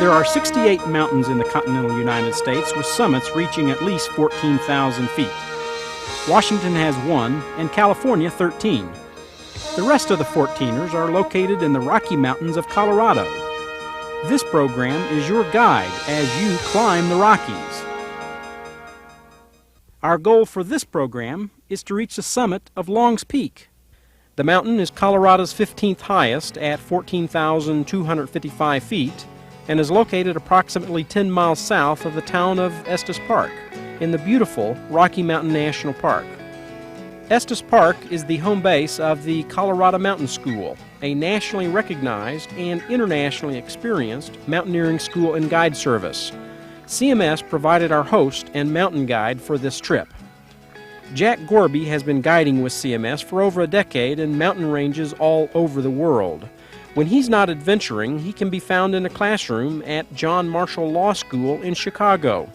There are 68 mountains in the continental United States, with summits reaching at least 14,000 feet. Washington has 1, and California 13. The rest of the 14ers are located in the Rocky Mountains of Colorado. This program is your guide as you climb the Rockies. Our goal for this program is to reach the summit of Long's Peak. The mountain is Colorado's 15th highest at 14,255 feet and is located approximately 10 miles south of the town of Estes Park in the beautiful Rocky Mountain National Park. Estes Park is the home base of the Colorado Mountain School, a nationally recognized and internationally experienced mountaineering school and guide service. CMS provided our host and mountain guide for this trip. Jack Gorby has been guiding with CMS for over a decade in mountain ranges all over the world. When he's not adventuring, he can be found in a classroom at John Marshall Law School in Chicago.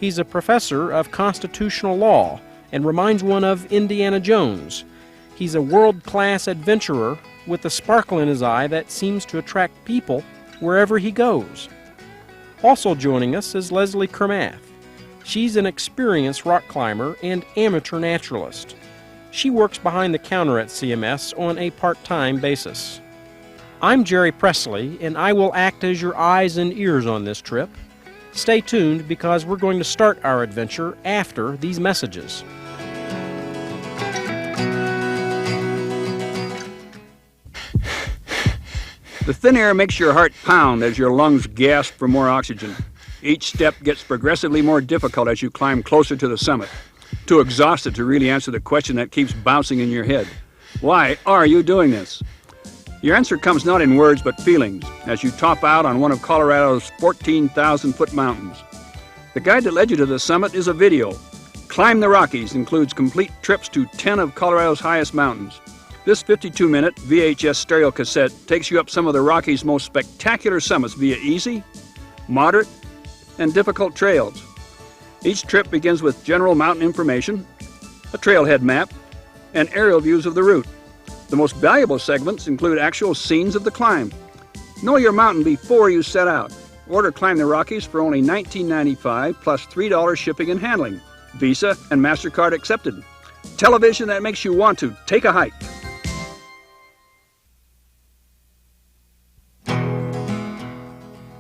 He's a professor of constitutional law and reminds one of Indiana Jones. He's a world-class adventurer with a sparkle in his eye that seems to attract people wherever he goes. Also joining us is Leslie Kermath. She's an experienced rock climber and amateur naturalist. She works behind the counter at CMS on a part-time basis. I'm Jerry Presley, and I will act as your eyes and ears on this trip. Stay tuned because we're going to start our adventure after these messages. The thin air makes your heart pound as your lungs gasp for more oxygen. Each step gets progressively more difficult as you climb closer to the summit. Too exhausted to really answer the question that keeps bouncing in your head. Why are you doing this? Your answer comes not in words but feelings as you top out on one of Colorado's 14,000-foot mountains. The guide that led you to the summit is a video. Climb the Rockies includes complete trips to 10 of Colorado's highest mountains. This 52-minute VHS stereo cassette takes you up some of the Rockies' most spectacular summits via easy, moderate, and difficult trails. Each trip begins with general mountain information, a trailhead map, and aerial views of the route. The most valuable segments include actual scenes of the climb. Know your mountain before you set out. Order Climb the Rockies for only $19.95 plus $3 shipping and handling. Visa and MasterCard accepted. Television that makes you want to take a hike.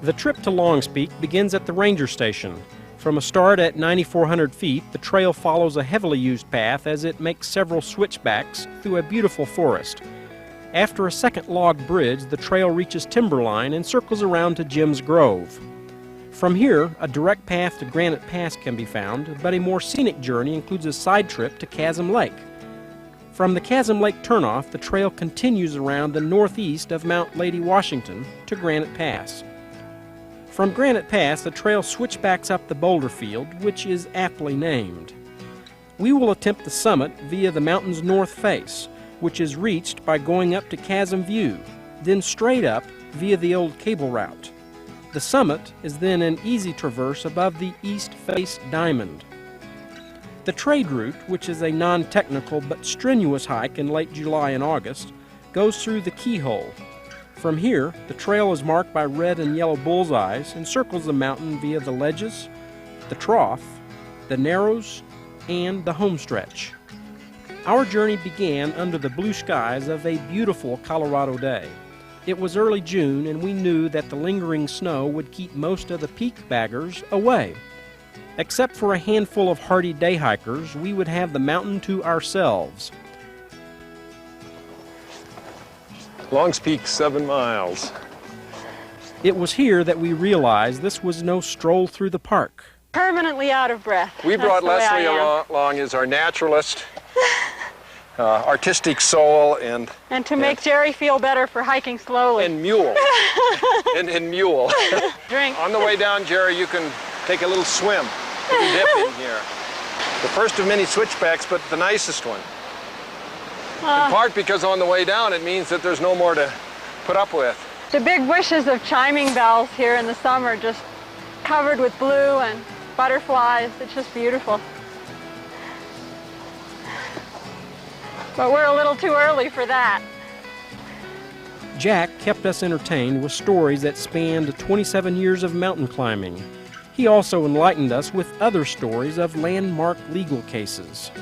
The trip to Long's Peak begins at the ranger station. From a start at 9,400 feet, the trail follows a heavily used path as it makes several switchbacks through a beautiful forest. After a second log bridge, the trail reaches timberline and circles around to Jim's Grove. From here, a direct path to Granite Pass can be found, but a more scenic journey includes a side trip to Chasm Lake. From the Chasm Lake turnoff, the trail continues around the northeast of Mount Lady Washington to Granite Pass. From Granite Pass, the trail switchbacks up the boulder field, which is aptly named. We will attempt the summit via the mountain's north face, which is reached by going up to Chasm View, then straight up via the old cable route. The summit is then an easy traverse above the east face diamond. The trade route, which is a non-technical but strenuous hike in late July and August, goes through the Keyhole. From here, the trail is marked by red and yellow bullseyes and circles the mountain via the ledges, the trough, the narrows, and the homestretch. Our journey began under the blue skies of a beautiful Colorado day. It was early June, and we knew that the lingering snow would keep most of the peak baggers away. Except for a handful of hardy day hikers, we would have the mountain to ourselves. Long's Peak, 7 miles. It was here that we realized this was no stroll through the park. Permanently out of breath. We brought Leslie along as our naturalist, artistic soul, and to make Jerry feel better for hiking slowly. And mule. and mule. Drink. On the way down, Jerry, you can take a little swim. You can dip in here. The first of many switchbacks, but the nicest one. In part because on the way down it means that there's no more to put up with. The big bushes of chiming bells here in the summer, just covered with blue and butterflies. It's just beautiful. But we're a little too early for that. Jack kept us entertained with stories that spanned 27 years of mountain climbing. He also enlightened us with other stories of landmark legal cases.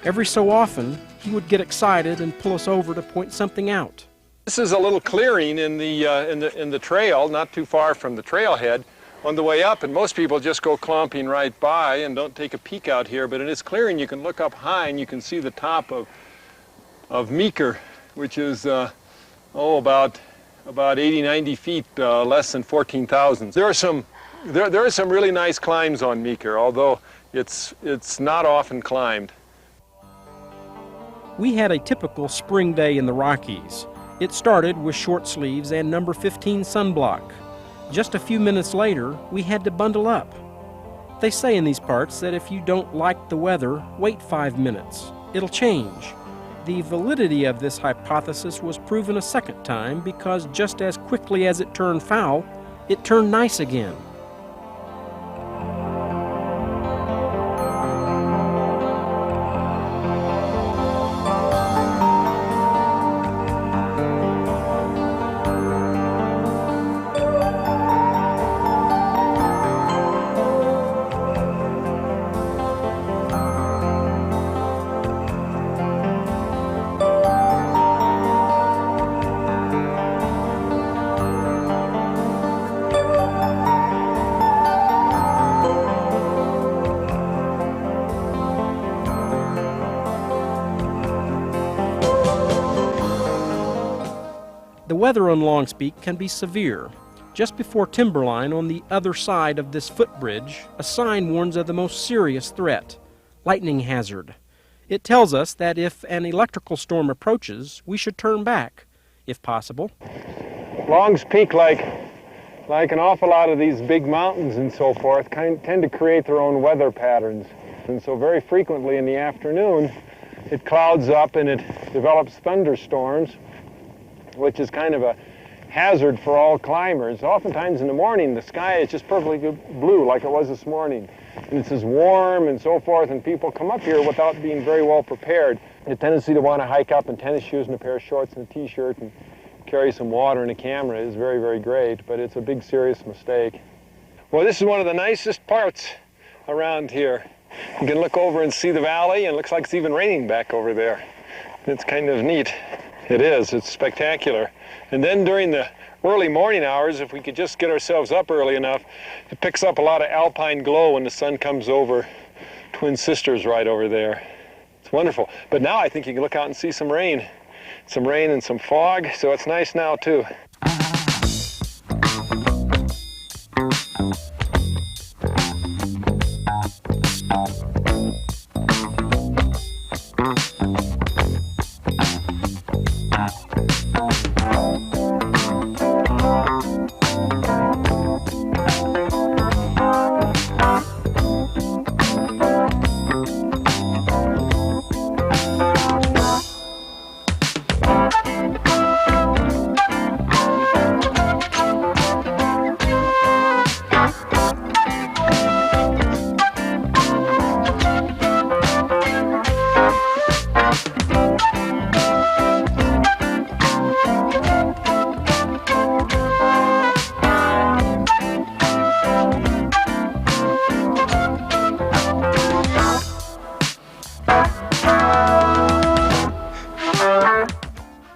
Every so often, he would get excited and pull us over to point something out. This is a little clearing in the trail, not too far from the trailhead, on the way up, and most people just go clomping right by and don't take a peek out here. But in this clearing, you can look up high and you can see the top of Meeker, which is about 80, 90 feet, less than 14,000. There are some really nice climbs on Meeker, although it's not often climbed. We had a typical spring day in the Rockies. It started with short sleeves and number 15 sunblock. Just a few minutes later, we had to bundle up. They say in these parts that if you don't like the weather, wait 5 minutes. It'll change. The validity of this hypothesis was proven a second time because just as quickly as it turned foul, it turned nice again. The weather on Longspeak can be severe. Just before timberline on the other side of this footbridge, a sign warns of the most serious threat, lightning hazard. It tells us that if an electrical storm approaches, we should turn back, if possible. Longspeak, like an awful lot of these big mountains and so forth, tend to create their own weather patterns. And so very frequently in the afternoon, it clouds up and it develops thunderstorms, which is kind of a hazard for all climbers. Oftentimes in the morning, the sky is just perfectly blue like it was this morning. And it's as warm and so forth, and people come up here without being very well prepared. The tendency to want to hike up in tennis shoes and a pair of shorts and a t-shirt and carry some water and a camera is very, very great, but it's a big, serious mistake. Well, this is one of the nicest parts around here. You can look over and see the valley, and it looks like it's even raining back over there. It's kind of neat. It is. It's spectacular. And then during the early morning hours, if we could just get ourselves up early enough, it picks up a lot of alpine glow when the sun comes over Twin Sisters right over there. It's wonderful. But now I think you can look out and see some rain and some fog, so it's nice now too.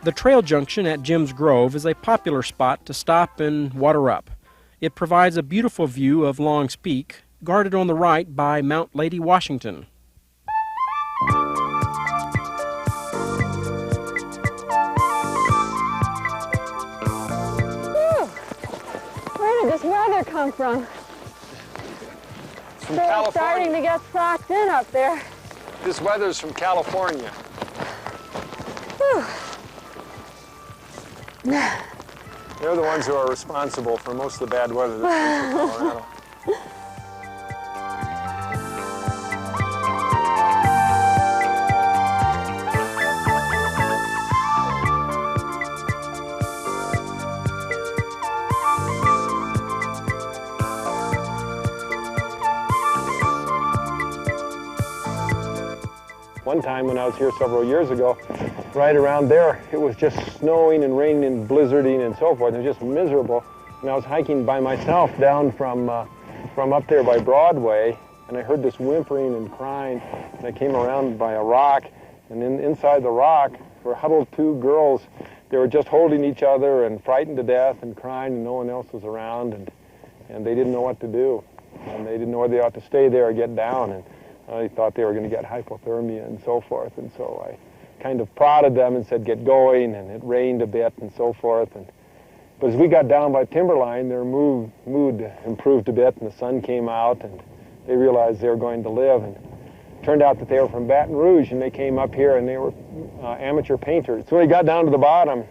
The trail junction at Jim's Grove is a popular spot to stop and water up. It provides a beautiful view of Longspeak, guarded on the right by Mount Lady Washington. Whew. Where did this weather come from? From It's California. starting to get socked in up there. This weather's from California. Whew. They're the ones who are responsible for most of the bad weather that comes from Colorado. One time when I was here several years ago, right around there, it was just snowing and raining and blizzarding and so forth. It was just miserable. And I was hiking by myself down from up there by Broadway, and I heard this whimpering and crying, and I came around by a rock, and inside the rock were huddled two girls. They were just holding each other and frightened to death and crying, and no one else was around, and they didn't know what to do. And they didn't know whether they ought to stay there or get down, and I thought they were going to get hypothermia and so forth, and so I kind of prodded them and said, get going, and it rained a bit and so forth. But as we got down by timberline, their mood improved a bit, and the sun came out, and they realized they were going to live. And it turned out that they were from Baton Rouge, and they came up here, and they were amateur painters. So when we got down to the bottom,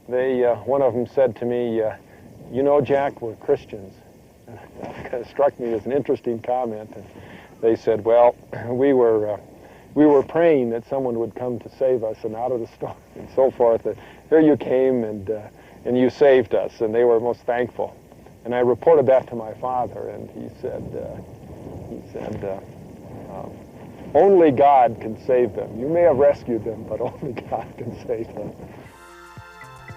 one of them said to me, you know, Jack, we're Christians. That kind of struck me as an interesting comment. And they said, well, we were praying that someone would come to save us and out of the storm and so forth. And here you came, and you saved us, and they were most thankful. And I reported that to my father, and he said, only God can save them. You may have rescued them, but only God can save them.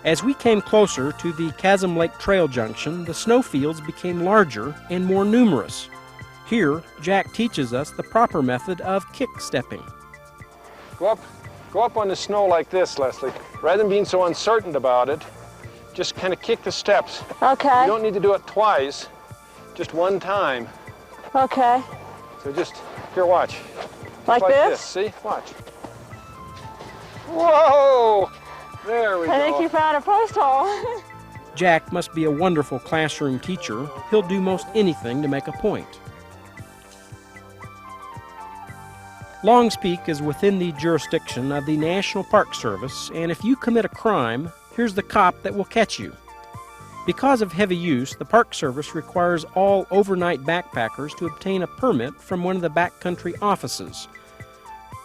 As we came closer to the Chasm Lake Trail junction, the snowfields became larger and more numerous. Here, Jack teaches us the proper method of kick-stepping. Go up on the snow like this, Leslie. Rather than being so uncertain about it, just kind of kick the steps. Okay. You don't need to do it twice, just one time. Okay. So just, here, watch. Like this? See? Watch. Whoa! There we go. I think you found a post hole. Jack must be a wonderful classroom teacher. He'll do most anything to make a point. Longs Peak is within the jurisdiction of the National Park Service, and if you commit a crime, here's the cop that will catch you. Because of heavy use, the Park Service requires all overnight backpackers to obtain a permit from one of the backcountry offices.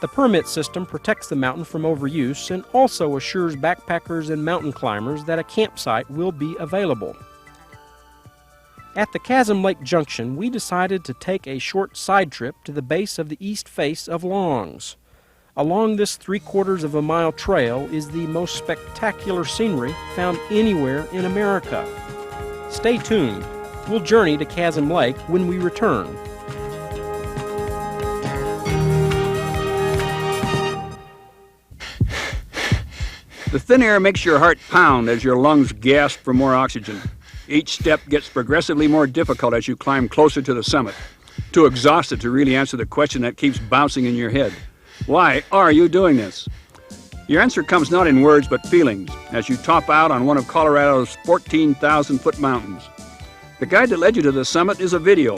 The permit system protects the mountain from overuse and also assures backpackers and mountain climbers that a campsite will be available. At the Chasm Lake Junction, we decided to take a short side trip to the base of the east face of Longs. Along this 3/4 of a mile trail is the most spectacular scenery found anywhere in America. Stay tuned. We'll journey to Chasm Lake when we return. The thin air makes your heart pound as your lungs gasp for more oxygen. Each step gets progressively more difficult as you climb closer to the summit. Too exhausted to really answer the question that keeps bouncing in your head. Why are you doing this? Your answer comes not in words but feelings as you top out on one of Colorado's 14,000-foot mountains. The guide that led you to the summit is a video.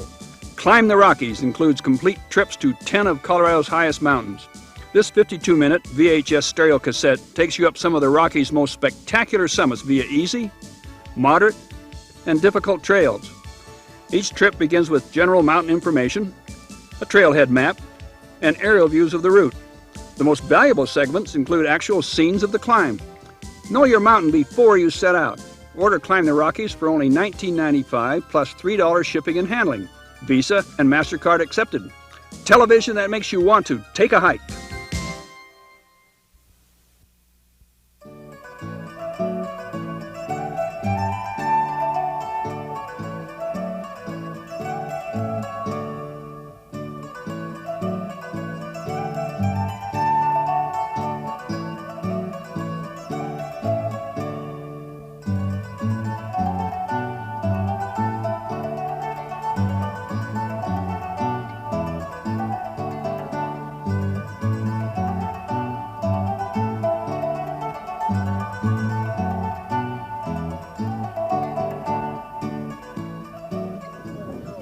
Climb the Rockies includes complete trips to 10 of Colorado's highest mountains. This 52-minute VHS stereo cassette takes you up some of the Rockies' most spectacular summits via easy, moderate, and difficult trails. Each trip begins with general mountain information, a trailhead map, and aerial views of the route. The most valuable segments include actual scenes of the climb. Know your mountain before you set out. Order Climb the Rockies for only $19.95 plus $3 shipping and handling. Visa and MasterCard accepted. Television that makes you want to take a hike.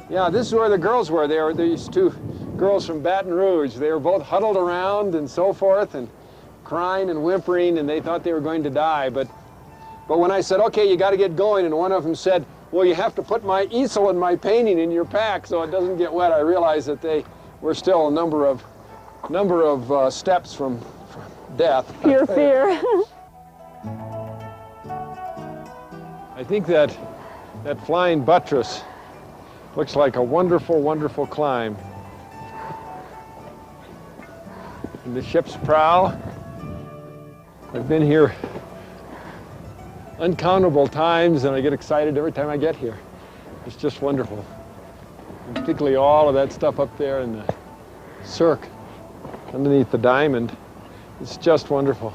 Yeah, this is where the girls were. They were these two girls from Baton Rouge. They were both huddled around and so forth and crying and whimpering, and they thought they were going to die. But when I said, okay, you got to get going, and one of them said, well, you have to put my easel and my painting in your pack so it doesn't get wet, I realized that they were still a number of steps from death. Pure fear. I think that flying buttress looks like a wonderful, wonderful climb. And the ship's prow. I've been here uncountable times, and I get excited every time I get here. It's just wonderful. And particularly all of that stuff up there in the cirque underneath the diamond. It's just wonderful.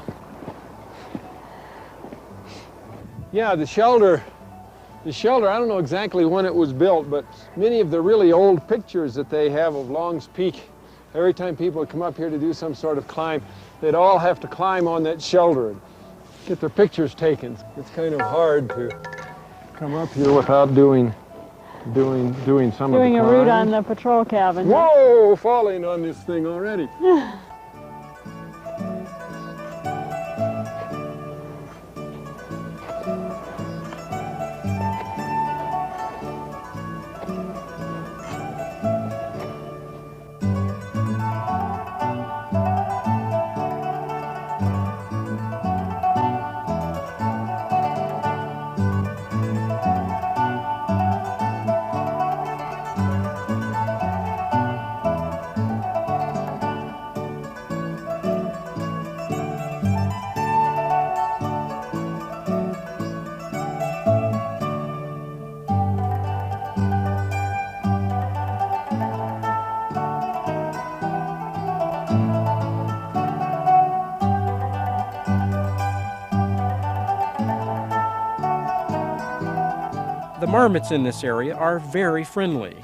Yeah, the shelter, I don't know exactly when it was built, but many of the really old pictures that they have of Long's Peak, every time people would come up here to do some sort of climb, they'd all have to climb on that shelter and get their pictures taken. It's kind of hard to come up here without doing some of the climb. Doing a route on the patrol cabin. Whoa, falling on this thing already. The marmots in this area are very friendly.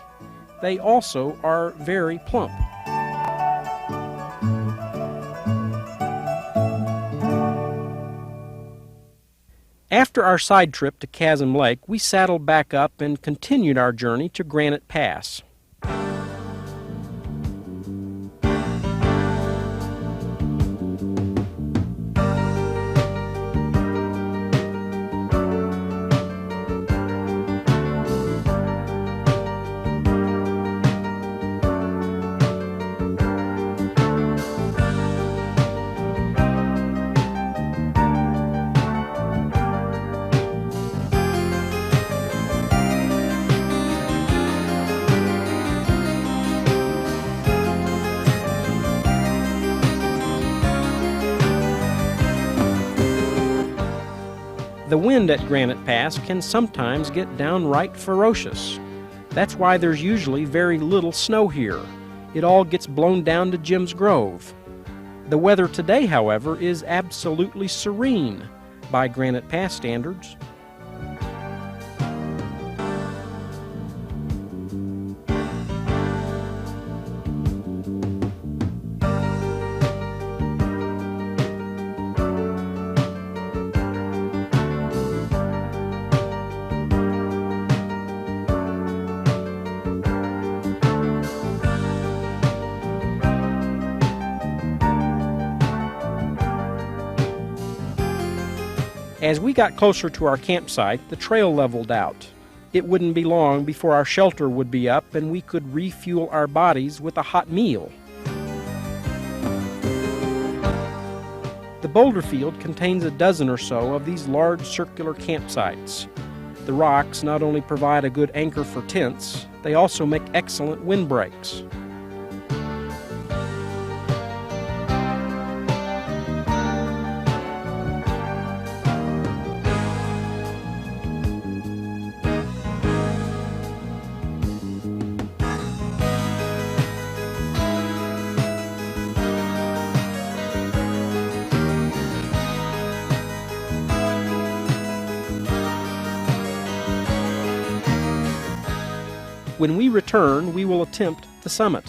They also are very plump. After our side trip to Chasm Lake, we saddled back up and continued our journey to Granite Pass. The wind at Granite Pass can sometimes get downright ferocious. That's why there's usually very little snow here. It all gets blown down to Jim's Grove. The weather today, however, is absolutely serene by Granite Pass standards. As we got closer to our campsite, the trail leveled out. It wouldn't be long before our shelter would be up and we could refuel our bodies with a hot meal. The boulder field contains a dozen or so of these large circular campsites. The rocks not only provide a good anchor for tents, they also make excellent windbreaks. When we return, we will attempt the summit.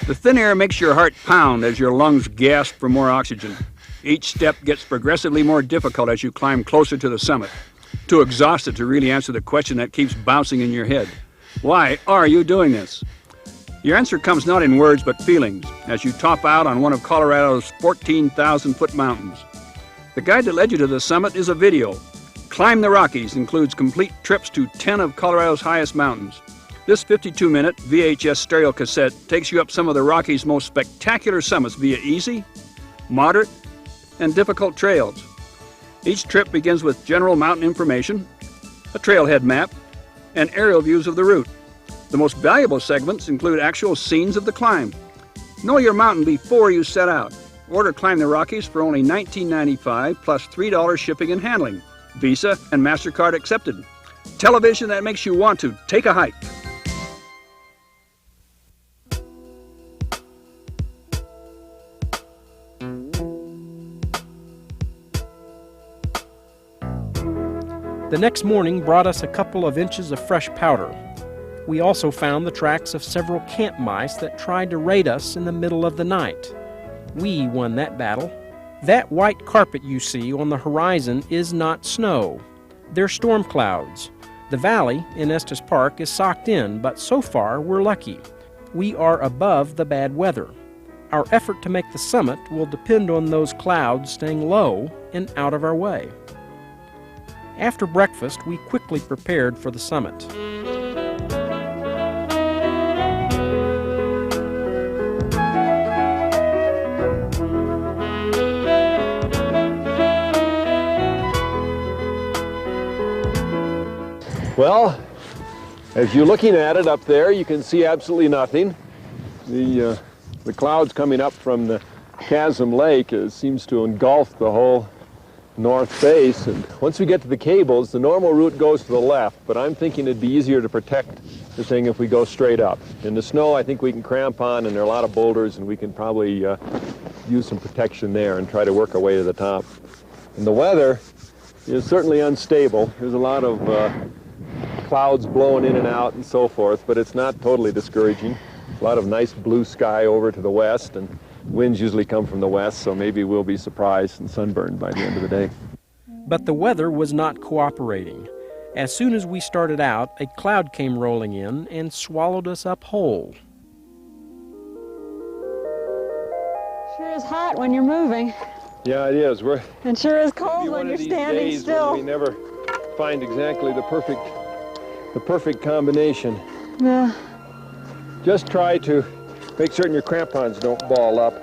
The thin air makes your heart pound as your lungs gasp for more oxygen. Each step gets progressively more difficult as you climb closer to the summit, too exhausted to really answer the question that keeps bouncing in your head. Why are you doing this? Your answer comes not in words but feelings as you top out on one of Colorado's 14,000-foot mountains. The guide that led you to the summit is a video. Climb the Rockies includes complete trips to 10 of Colorado's highest mountains. This 52-minute VHS stereo cassette takes you up some of the Rockies' most spectacular summits via easy, moderate, and difficult trails. Each trip begins with general mountain information, a trailhead map, and aerial views of the route. The most valuable segments include actual scenes of the climb. Know your mountain before you set out. Order Climb the Rockies for only $19.95 plus $3 shipping and handling. Visa and MasterCard accepted. Television that makes you want to take a hike. The next morning brought us a couple of inches of fresh powder. We also found the tracks of several camp mice that tried to raid us in the middle of the night. We won that battle. That white carpet you see on the horizon is not snow. They're storm clouds. The valley in Estes Park is socked in, but so far we're lucky. We are above the bad weather. Our effort to make the summit will depend on those clouds staying low and out of our way. After breakfast, we quickly prepared for the summit. Well, as you're looking at it up there, you can see absolutely nothing. The clouds coming up from the chasm lake seems to engulf the whole north face. And once we get to the cables, the normal route goes to the left, but I'm thinking it'd be easier to protect the thing if we go straight up. In the snow, I think we can cramp on, and there are a lot of boulders, and we can probably use some protection there and try to work our way to the top. And the weather is certainly unstable. There's a lot of clouds blowing in and out and so forth, but it's not totally discouraging. A lot of nice blue sky over to the west, and winds usually come from the west, so maybe we'll be surprised and sunburned by the end of the day. But the weather was not cooperating. As soon as we started out, a cloud came rolling in and swallowed us up whole. Sure is hot when you're moving. Yeah, it is. And sure is cold when you're standing still. We never find exactly the perfect combination. Yeah. Just try to make certain your crampons don't ball up.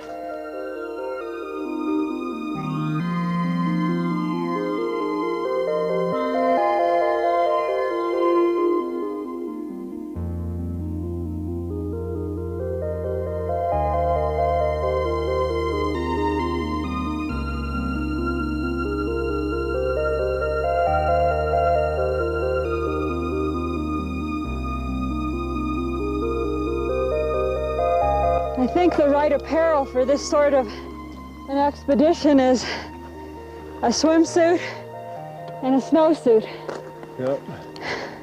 I think the right apparel for this sort of an expedition is a swimsuit and a snowsuit. Yep,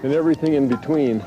and everything in between.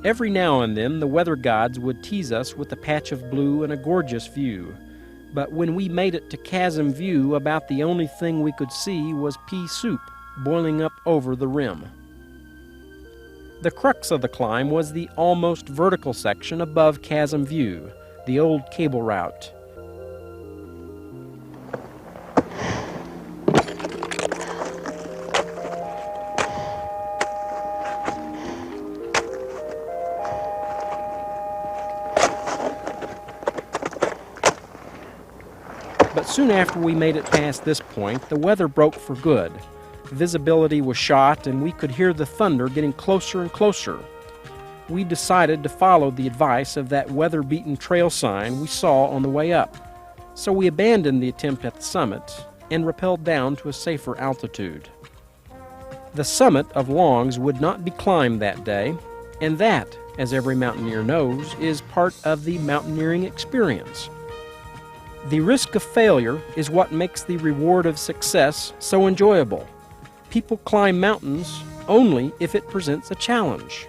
Every now and then, the weather gods would tease us with a patch of blue and a gorgeous view. But when we made it to Chasm View, about the only thing we could see was pea soup boiling up over the rim. The crux of the climb was the almost vertical section above Chasm View, the old cable route. But soon after we made it past this point, the weather broke for good. Visibility was shot, and we could hear the thunder getting closer and closer. We decided to follow the advice of that weather-beaten trail sign we saw on the way up. So we abandoned the attempt at the summit and rappelled down to a safer altitude. The summit of Longs would not be climbed that day, And that, as every mountaineer knows, is part of the mountaineering experience. The risk of failure is what makes the reward of success so enjoyable. People climb mountains only if it presents a challenge.